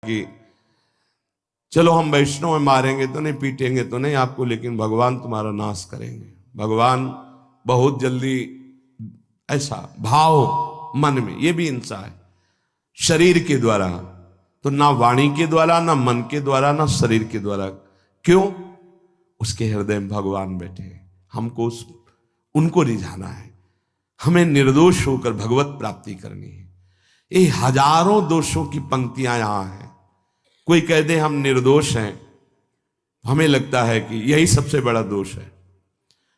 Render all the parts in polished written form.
कि चलो हम वैष्णव में मारेंगे तो नहीं, पीटेंगे तो नहीं आपको, लेकिन भगवान तुम्हारा नाश करेंगे। भगवान बहुत जल्दी, ऐसा भाव मन में, ये भी हिंसा है शरीर के द्वारा, तो ना वाणी के द्वारा, ना मन के द्वारा, ना शरीर के द्वारा। क्यों? उसके हृदय में भगवान बैठे हैं, हमको उनको रिझाना है, हमें निर्दोष होकर भगवत प्राप्ति करनी है। ये हजारों दोषों की पंक्तियां यहां हैं। कोई कह दे हम निर्दोष हैं, हमें लगता है कि यही सबसे बड़ा दोष है।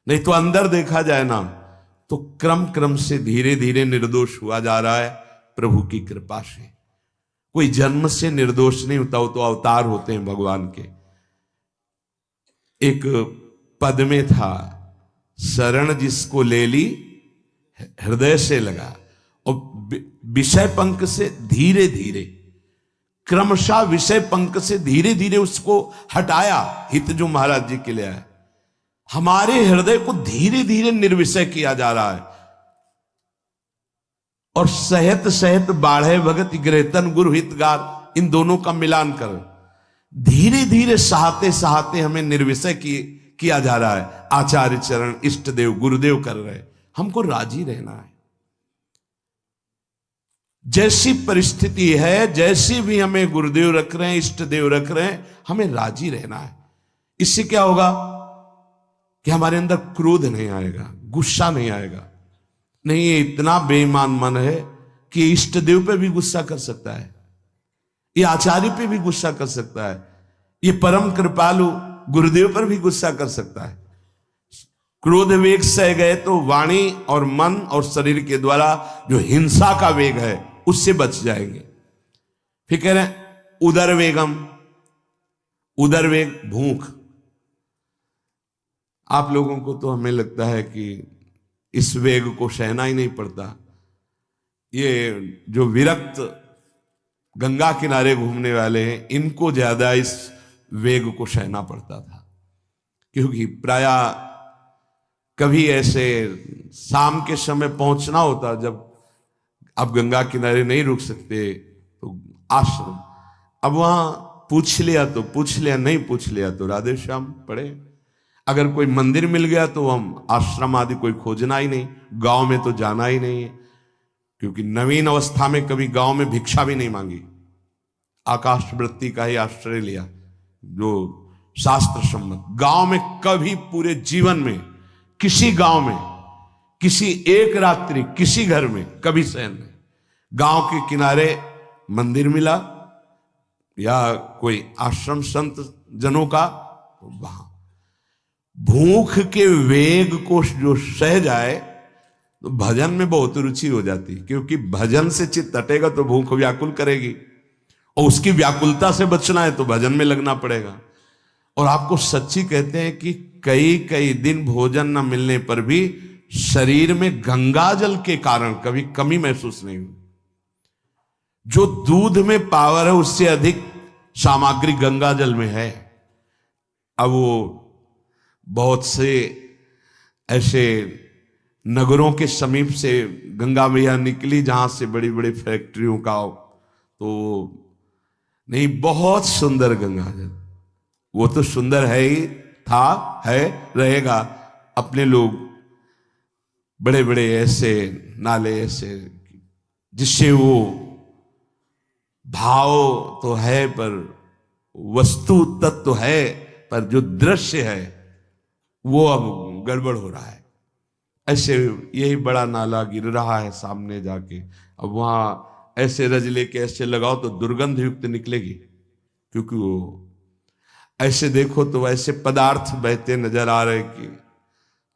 नहीं तो अंदर देखा जाए ना, तो क्रम क्रम से धीरे धीरे निर्दोष हुआ जा रहा है प्रभु की कृपा से। कोई जन्म से निर्दोष नहीं होता, वो तो अवतार होते हैं भगवान के। एक पद में था, शरण जिसको ले ली हृदय से लगा, और विषय पंख से धीरे धीरे, क्रमशः विषय पंख से धीरे धीरे उसको हटाया। हित जो महाराज जी के लिए आया, हमारे हृदय को धीरे धीरे निर्विषय किया जा रहा है। और सहत सहत बाढ़े भगत ग्रहतन गुरु हितगार, इन दोनों का मिलान कर धीरे धीरे सहाते सहाते हमें निर्विषय किया जा रहा है। आचार्य चरण, इष्ट देव, गुरुदेव कर रहे हैं, हमको राजी रहना है। जैसी परिस्थिति है, जैसी भी हमें गुरुदेव रख रहे हैं, इष्ट देव रख रहे हैं, हमें राजी रहना है। इससे क्या होगा कि हमारे अंदर क्रोध नहीं आएगा, गुस्सा नहीं आएगा। नहीं, ये इतना बेईमान मन है कि इष्ट देव पे भी गुस्सा कर सकता है, ये आचार्य पे भी गुस्सा कर सकता है, ये परम कृपालु गुरुदेव पर भी गुस्सा कर सकता है। क्रोध वेग सह गए तो वाणी और मन और शरीर के द्वारा जो हिंसा का वेग है उससे बच जाएंगे। फिर कह रहे हैं उदर वेगम, उदर वेग भूख। आप लोगों को तो हमें लगता है कि इस वेग को सहना ही नहीं पड़ता। ये जो विरक्त गंगा किनारे घूमने वाले हैं, इनको ज्यादा इस वेग को सहना पड़ता था, क्योंकि प्रायः कभी ऐसे शाम के समय पहुंचना होता, जब आप गंगा किनारे नहीं रुक सकते तो आश्रम, अब वहां पूछ लिया तो पूछ लिया, नहीं पूछ लिया तो राधे श्याम पढ़े। अगर कोई मंदिर मिल गया तो हम आश्रम आदि कोई खोजना ही नहीं, गांव में तो जाना ही नहीं है, क्योंकि नवीन अवस्था में कभी गांव में भिक्षा भी नहीं मांगी, आकाश वृत्ति का ही आश्रय लिया जो शास्त्र सम्मत। गांव में कभी पूरे जीवन में किसी गांव में किसी एक रात्रि किसी घर में कभी शयन नहीं। गांव के किनारे मंदिर मिला या कोई आश्रम संत जनों का, तो वहां भूख के वेग को जो सह जाए तो भजन में बहुत रुचि हो जाती, क्योंकि भजन से चित्त हटेगा तो भूख व्याकुल करेगी, और उसकी व्याकुलता से बचना है तो भजन में लगना पड़ेगा। और आपको सच्ची कहते हैं कि कई कई दिन भोजन न मिलने पर भी शरीर में गंगा जल के कारण कभी कमी महसूस नहीं हुई। जो दूध में पावर है उससे अधिक सामग्री गंगा जल में है। अब वो बहुत से ऐसे नगरों के समीप से गंगा मैया निकली जहां से बड़ी बड़ी फैक्ट्रियों का, तो नहीं, बहुत सुंदर गंगा जल, वो तो सुंदर है ही, था, है, रहेगा। अपने लोग बड़े बड़े ऐसे नाले ऐसे, जिससे वो भाव तो है पर वस्तु तत्व तो है, पर जो दृश्य है वो अब गड़बड़ हो रहा है। ऐसे यही बड़ा नाला गिर रहा है सामने जाके, अब वहां ऐसे रज लेके ऐसे लगाओ तो दुर्गंध युक्त निकलेगी, क्योंकि वो ऐसे देखो तो ऐसे पदार्थ बहते नजर आ रहे कि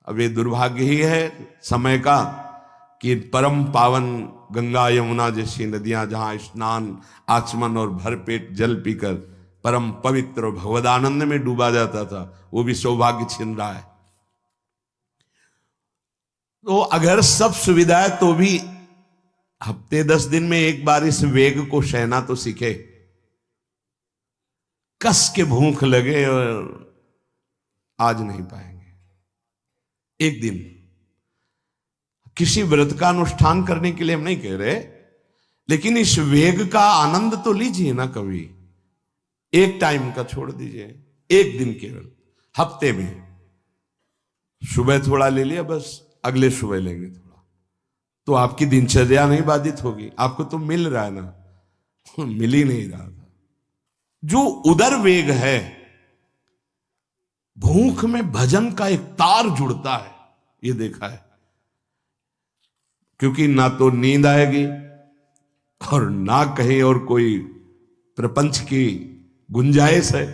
अब ये दुर्भाग्य ही है समय का कि परम पावन गंगा यमुना जैसी नदियां जहां स्नान आचमन और भरपेट जल पीकर परम पवित्र और भगवदानंद में डूबा जाता था, वो भी सौभाग्य छिन रहा है। तो अगर सब सुविधा है तो भी हफ्ते 10 दिन में एक बार इस वेग को सहना तो सीखे। कस के भूख लगे और आज नहीं पाएंगे। एक दिन किसी व्रत का अनुष्ठान करने के लिए हम नहीं कह रहे, लेकिन इस वेग का आनंद तो लीजिए ना कभी। एक टाइम का छोड़ दीजिए, एक दिन केवल हफ्ते में सुबह थोड़ा ले लिया, बस अगले सुबह लेंगे थोड़ा, तो आपकी दिनचर्या नहीं बाधित होगी। आपको तो मिल रहा है ना, मिल ही नहीं रहा था। जो उदर वेग है, भूख में भजन का एक तार जुड़ता है, ये देखा है। क्योंकि ना तो नींद आएगी और ना कहीं और कोई प्रपंच की गुंजाइश है।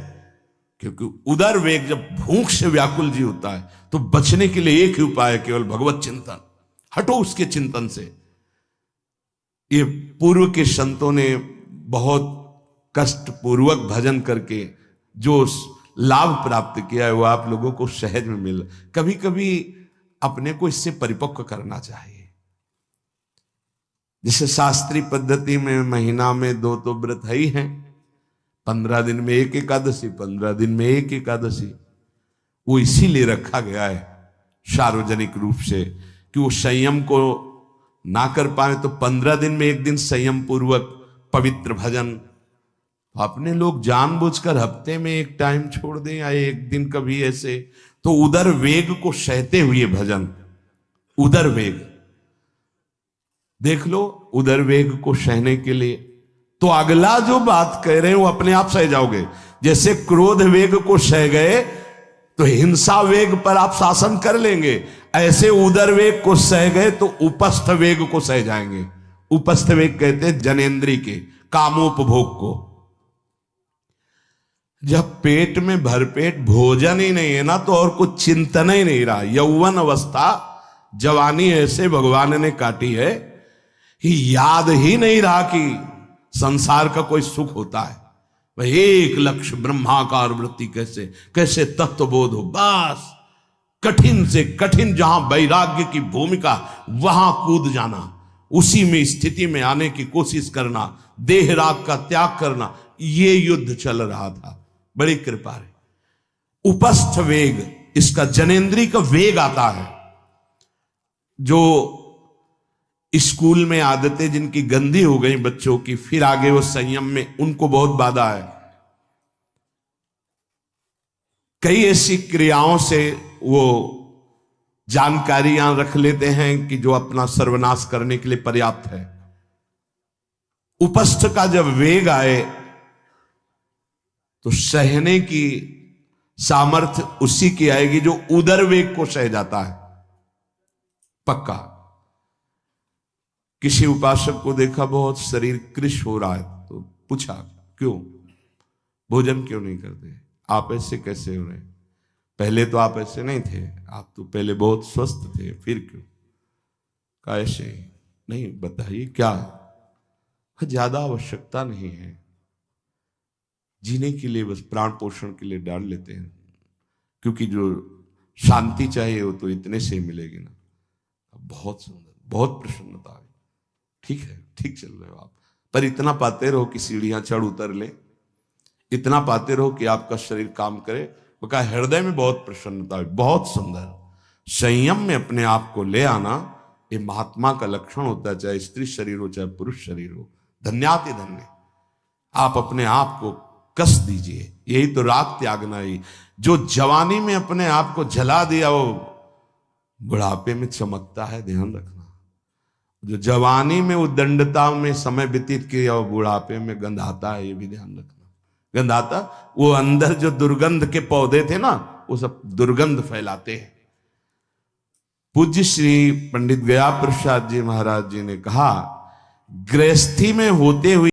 क्योंकि उदर वेग जब भूख से व्याकुल जी होता है तो बचने के लिए एक ही उपाय है, केवल भगवत चिंतन। हटो उसके चिंतन से। ये पूर्व के संतों ने बहुत कष्ट पूर्वक भजन करके जो लाभ प्राप्त किया है वो आप लोगों को सहज में मिल। कभी कभी अपने को इससे परिपक्व करना चाहिए। जैसे शास्त्रीय पद्धति में महीना में 2 तो व्रत है ही हैं, 15 दिन में एक एकादशी, 15 दिन में एक एकादशी। वो इसीलिए रखा गया है सार्वजनिक रूप से कि वो संयम को ना कर पाए, तो 15 दिन में एक दिन संयम पूर्वक पवित्र भजन। अपने लोग जानबूझकर हफ्ते में एक टाइम छोड़ दें या एक दिन कभी ऐसे, तो उदर वेग को सहते हुए भजन। उदर वेग देख लो, उदर वेग को सहने के लिए तो अगला जो बात कह रहे हैं वो अपने आप सह जाओगे। जैसे क्रोध वेग को सह गए तो हिंसा वेग पर आप शासन कर लेंगे, ऐसे उदर वेग को सह गए तो उपस्थ वेग को सह जाएंगे। उपस्थ वेग कहते हैं जनेन्द्री के कामोपभोग को। जब पेट में भरपेट भोजन ही नहीं है ना, तो और कुछ चिंतन ही नहीं रहा। यौवन अवस्था, जवानी ऐसे भगवान ने काटी है, याद ही नहीं रहा कि संसार का कोई सुख होता है। वह एक लक्ष्य ब्रह्माकार वृत्ति कैसे कैसे तत्वबोध हो, बस कठिन से कठिन जहां वैराग्य की भूमिका वहां कूद जाना, उसी में स्थिति में आने की कोशिश करना, देह राग का त्याग करना, ये युद्ध चल रहा था। बड़ी कृपा है। उपस्थ वेग, इसका जनेन्द्री का वेग आता है। जो स्कूल में आदतें जिनकी गंदी हो गई बच्चों की, फिर आगे वो संयम में, उनको बहुत बाधा है। कई ऐसी क्रियाओं से वो जानकारियां रख लेते हैं कि जो अपना सर्वनाश करने के लिए पर्याप्त है। उपस्थ का जब वेग आए तो सहने की सामर्थ्य उसी की आएगी जो उदर वेग को सह जाता है। पक्का। किसी उपासक को देखा बहुत शरीर कृश हो रहा है, तो पूछा क्यों, भोजन क्यों नहीं करते, आप ऐसे कैसे हो रहे, पहले तो आप ऐसे नहीं थे, आप तो पहले बहुत स्वस्थ थे, फिर क्यों, कहा ऐसे नहीं, बताइए क्या, ज्यादा आवश्यकता नहीं है, जीने के लिए बस प्राण पोषण के लिए डाल लेते हैं, क्योंकि जो शांति चाहिए वो तो इतने से ही मिलेगी ना। बहुत सुंदर, बहुत प्रसन्नता है। ठीक है, ठीक चल रहे हो आप, पर इतना पाते रहो कि सीढ़ियां चढ़ उतर ले, इतना पाते रहो कि आपका शरीर काम करे। वो कहा हृदय में बहुत प्रसन्नता है, बहुत सुंदर। संयम में अपने आप को ले आना ये महात्मा का लक्षण होता है, चाहे स्त्री शरीर हो चाहे पुरुष शरीर हो। धन्याति धन्य। आप अपने आप को कस दीजिए, यही तो राग त्यागना ही। जो जवानी में अपने आप को जला दिया वो बुढ़ापे में चमकता है, ध्यान रखना। जो जवानी में उद्दंडता में समय व्यतीत किया वो बुढ़ापे में गंधाता है, ये भी ध्यान रखना। गंधाता, वो अंदर जो दुर्गंध के पौधे थे ना, वो सब दुर्गंध फैलाते हैं। पूज्य श्री पंडित गया प्रसाद जी महाराज जी ने कहा, गृहस्थी में होते हुए